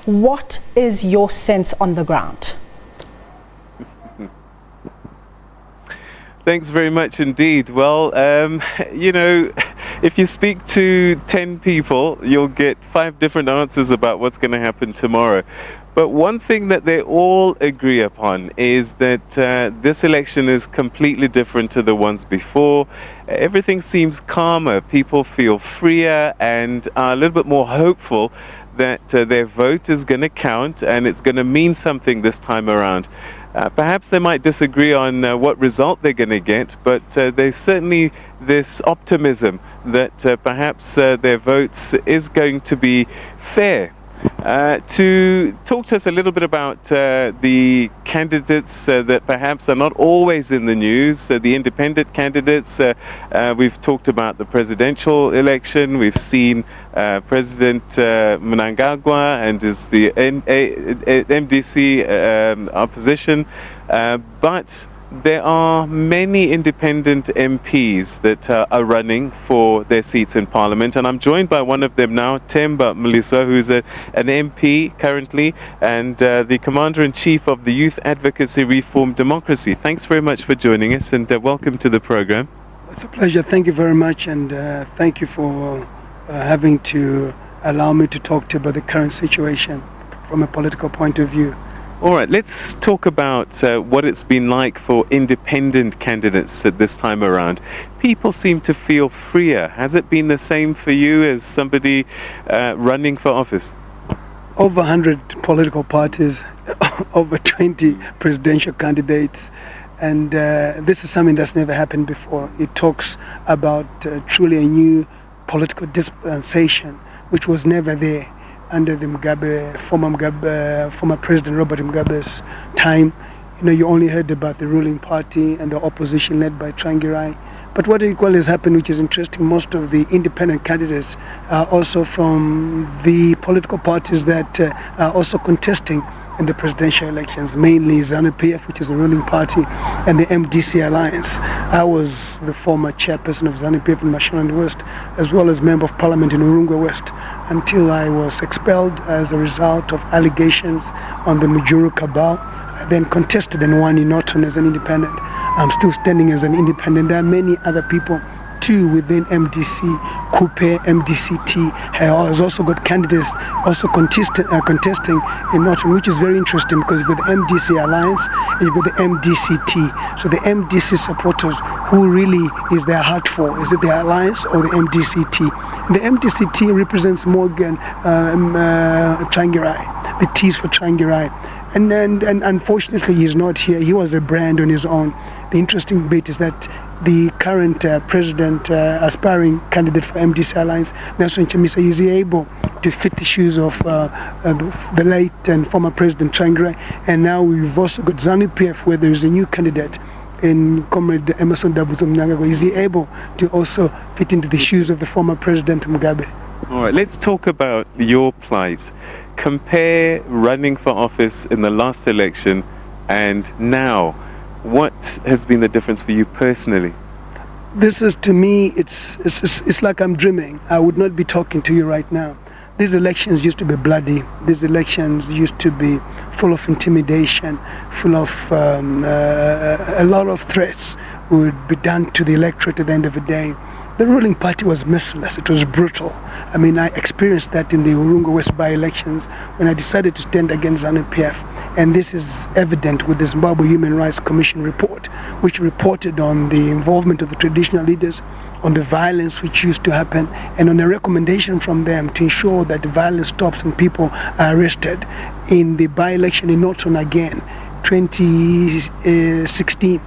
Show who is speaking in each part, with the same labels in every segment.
Speaker 1: What is your sense on the ground?
Speaker 2: Thanks very much indeed. Well, if you speak to 10 people, you'll get 5 different answers about what's going to happen tomorrow. But one thing that they all agree upon is that this election is completely different to the ones before. Everything seems calmer. People feel freer and are a little bit more hopeful that their vote is going to count and it's going to mean something this time around. Perhaps they might disagree on what result they're going to get, but there's certainly this optimism that perhaps their votes is going to be fair. To talk to us a little bit about the candidates that perhaps are not always in the news, the independent candidates. We've talked about the presidential election. We've seen President Mnangagwa and is the MDC opposition, but there are many independent MPs that are running for their seats in Parliament, and I'm joined by one of them now, Themba Mliswa, who's an MP currently and the Commander-in-Chief of the Youth Advocacy Reform Democracy. Thanks very much for joining us and welcome to the program.
Speaker 3: It's a pleasure. Thank you very much, and thank you for having to allow me to talk to you about the current situation from a political point of view.
Speaker 2: All right, let's talk about what it's been like for independent candidates at this time around. People seem to feel freer. Has it been the same for you as somebody running for office?
Speaker 3: Over 100 political parties, over 20 presidential candidates, and this is something that's never happened before. It talks about truly a new political dispensation, which was never there under the former President Robert Mugabe's time. You only heard about the ruling party and the opposition led by Tsvangirai. But what equally has happened, which is interesting, most of the independent candidates are also from the political parties that are also contesting in the presidential elections, mainly ZANU-PF, which is the ruling party, and the MDC Alliance. I was the former chairperson of ZANU-PF in Mashonaland West, as well as Member of Parliament in Urungwe West, until I was expelled as a result of allegations on the Mujuru cabal. I then contested and won in Norton as an independent. I'm still standing as an independent. There are many other people too within MDC, Coupe, MDCT has also got candidates also contesting in Norton, which is very interesting because you've got the MDC Alliance and you've got the MDCT. So the MDC supporters, who really is their heart for? Is it the Alliance or the MDCT? The MDCT represents Morgan Tsvangirai. The T is for Tsvangirai. And unfortunately he's not here. He was a brand on his own. The interesting bit is that the current president, aspiring candidate for MDC Alliance, Nelson Chamisa, is able to fit the shoes of the late and former President Tsvangirai. And now we've also got ZANU-PF, where there is a new candidate in Comrade Emerson Dabuzo Mnangagwa. Is he able to also fit into the shoes of the former President Mugabe?
Speaker 2: All right, let's talk about your plight. Compare running for office in the last election and now. What has been the difference for you personally?
Speaker 3: This is, to me, it's like I'm dreaming. I would not be talking to you right now. These elections used to be bloody. These elections used to be full of intimidation, full of a lot of threats would be done to the electorate at the end of the day. The ruling party was merciless. It was brutal. I mean, I experienced that in the Urungwe West by-elections when I decided to stand against ZANU-PF. And this is evident with the Zimbabwe Human Rights Commission report, which reported on the involvement of the traditional leaders, on the violence which used to happen, and on a recommendation from them to ensure that the violence stops and people are arrested. In the by-election in Norton again, 2016,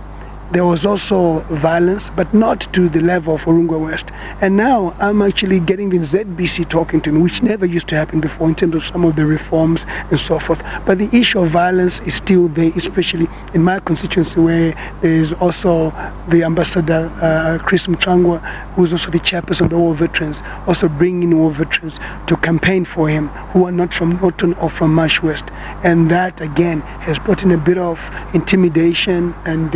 Speaker 3: there was also violence, but not to the level of Urungwe West. And now I'm actually getting the SABC talking to me, which never used to happen before in terms of some of the reforms and so forth. But the issue of violence is still there, especially in my constituency, where there is also the Ambassador Chris Mchangwa, who is also the chairperson of the war veterans, also bringing war veterans to campaign for him, who are not from Norton or from West. And that, again, has brought in a bit of intimidation and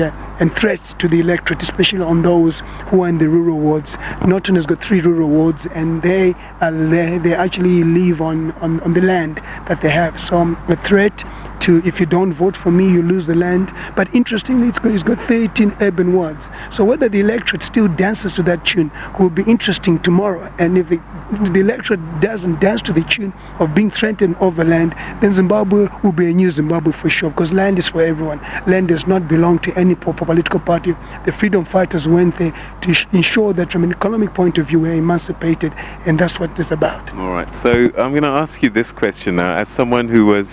Speaker 3: threat threats to the electorate, especially on those who are in the rural wards. Norton has got 3 rural wards, and they actually live on the land that they have. So a threat to, if you don't vote for me, you lose the land. But interestingly, it's got 13 urban wards. So whether the electorate still dances to that tune will be interesting tomorrow. And if the electorate doesn't dance to the tune of being threatened over land, then Zimbabwe will be a new Zimbabwe for sure, because land is for everyone. Land does not belong to any political party. The freedom fighters went there to ensure that from an economic point of view we're emancipated, and that's what it's about.
Speaker 2: All right, so I'm going to ask you this question now. As someone who was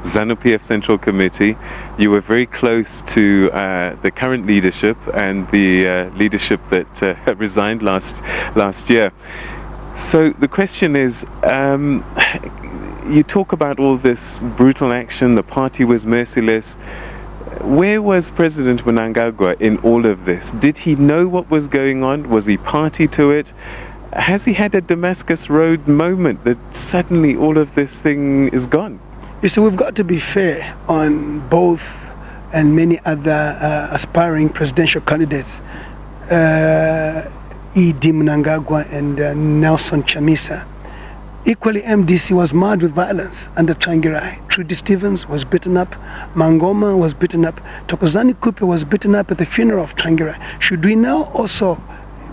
Speaker 2: ZANU-PF Central Committee, you were very close to the current leadership and the leadership that resigned last year. So the question is, you talk about all this brutal action, the party was merciless. Where was President Mnangagwa in all of this? Did he know what was going on? Was he party to it? Has he had a Damascus Road moment that suddenly all of this thing is gone?
Speaker 3: You see, we've got to be fair on both and many other aspiring presidential candidates. E.D. Mnangagwa and Nelson Chamisa. Equally, MDC was marred with violence under Tsvangirai. Trudy Stevens was beaten up. Mangoma was beaten up. Thokozani Kupe was beaten up at the funeral of Tsvangirai. Should we now also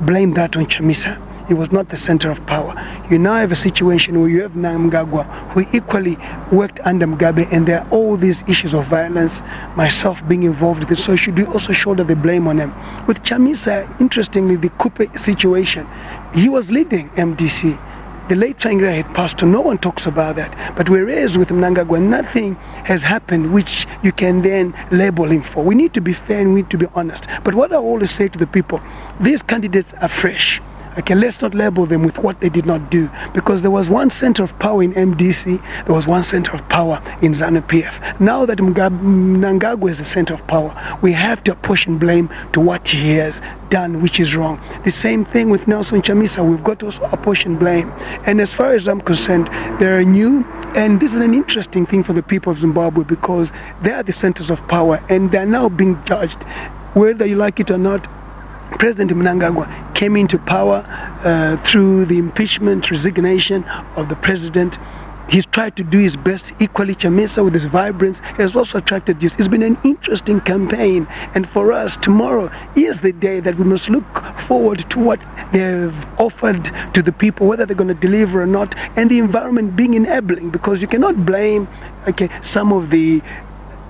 Speaker 3: blame that on Chamisa? He was not the center of power. You now have a situation where you have Mnangagwa, who equally worked under Mugabe, and there are all these issues of violence, myself being involved with it. So should we also shoulder the blame on him? With Chamisa, interestingly, the Kupe situation, he was leading MDC. The late Tsvangirai had passed on. No one talks about that. But whereas with Mnangagwa, nothing has happened which you can then label him for. We need to be fair and we need to be honest. But what I always say to the people, these candidates are fresh. Okay, let's not label them with what they did not do, because there was one center of power in MDC, there was one center of power in ZANU-PF. Now that Mnangagwa is the center of power, we have to apportion blame to what he has done, which is wrong. The same thing with Nelson Chamisa, we've got to also apportion blame. And as far as I'm concerned, they're new, and this is an interesting thing for the people of Zimbabwe, because they are the centers of power, and they're now being judged. Whether you like it or not, President Mnangagwa came into power through the impeachment, resignation of the president. He's tried to do his best. Equally, Chamisa, with his vibrance, has also attracted youth. It's been an interesting campaign, and for us, tomorrow is the day that we must look forward to what they've offered to the people, whether they're going to deliver or not, and the environment being enabling, because you cannot blame some of the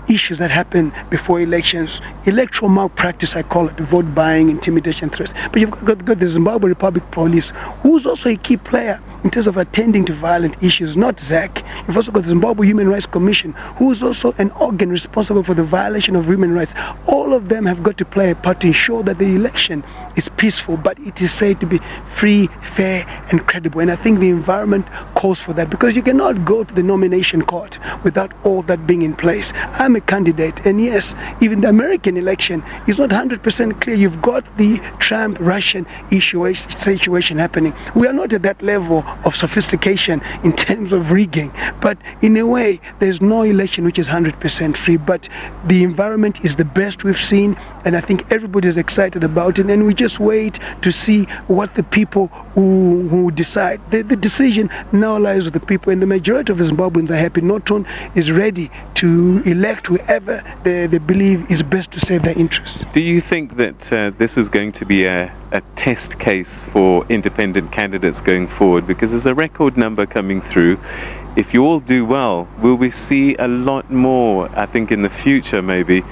Speaker 3: issues that happen before elections, electoral malpractice, I call it, vote buying, intimidation, threats. But you've got the Zimbabwe Republic Police, who's also a key player in terms of attending to violent issues, not ZAC. You've also got the Zimbabwe Human Rights Commission, who is also an organ responsible for the violation of human rights. All of them have got to play a part to ensure that the election is peaceful, but it is said to be free, fair, and credible. And I think the environment calls for that, because you cannot go to the nomination court without all that being in place. I'm a candidate, and yes, even the American election is not 100% clear. You've got the Trump-Russian situation happening. We are not at that level of sophistication in terms of rigging, but in a way, there's no election which is 100% free, but the environment is the best we've seen, and I think everybody is excited about it, and we just wait to see what the people who decide. The decision now lies with the people, and the majority of the Zimbabweans are happy. Norton is ready to elect whoever they believe is best to serve their interests.
Speaker 2: Do you think that this is going to be a test case for independent candidates going forward? Because there's a record number coming through. If you all do well, will we see a lot more, I think, in the future, maybe,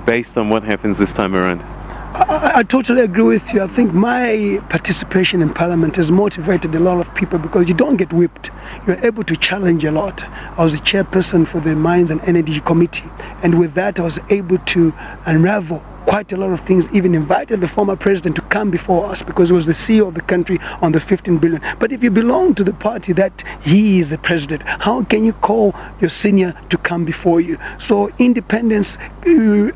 Speaker 2: based on what happens this time around?
Speaker 3: I totally agree with you. I think my participation in Parliament has motivated a lot of people, because you don't get whipped. You're able to challenge a lot. I was the chairperson for the Mines and Energy Committee, and with that I was able to unravel quite a lot of things, even invited the former president to come before us, because he was the CEO of the country on the 15 billion. But if you belong to the party that he is the president, how can you call your senior to come before you? So independence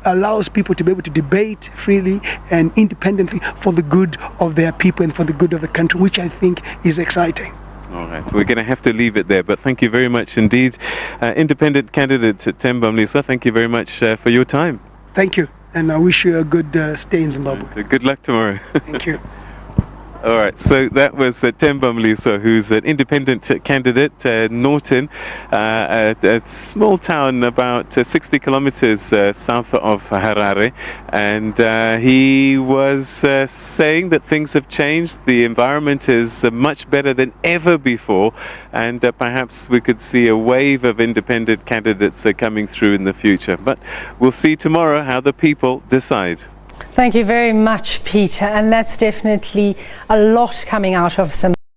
Speaker 3: allows people to be able to debate freely and independently for the good of their people and for the good of the country, which I think is exciting.
Speaker 2: All right, we're going to have to leave it there, but thank you very much indeed. Independent candidate Themba Mliswa, thank you very much for your time.
Speaker 3: Thank you. and I wish you a good stay in Zimbabwe.
Speaker 2: Good luck tomorrow.
Speaker 3: Thank you.
Speaker 2: All right, so that was Themba Mliswa, who's an independent candidate, Norton, a small town about 60 kilometers south of Harare. And he was saying that things have changed. The environment is much better than ever before. And perhaps we could see a wave of independent candidates coming through in the future. But we'll see tomorrow how the people decide.
Speaker 1: Thank you very much, Peter. And that's definitely a lot coming out of Zimbabwe.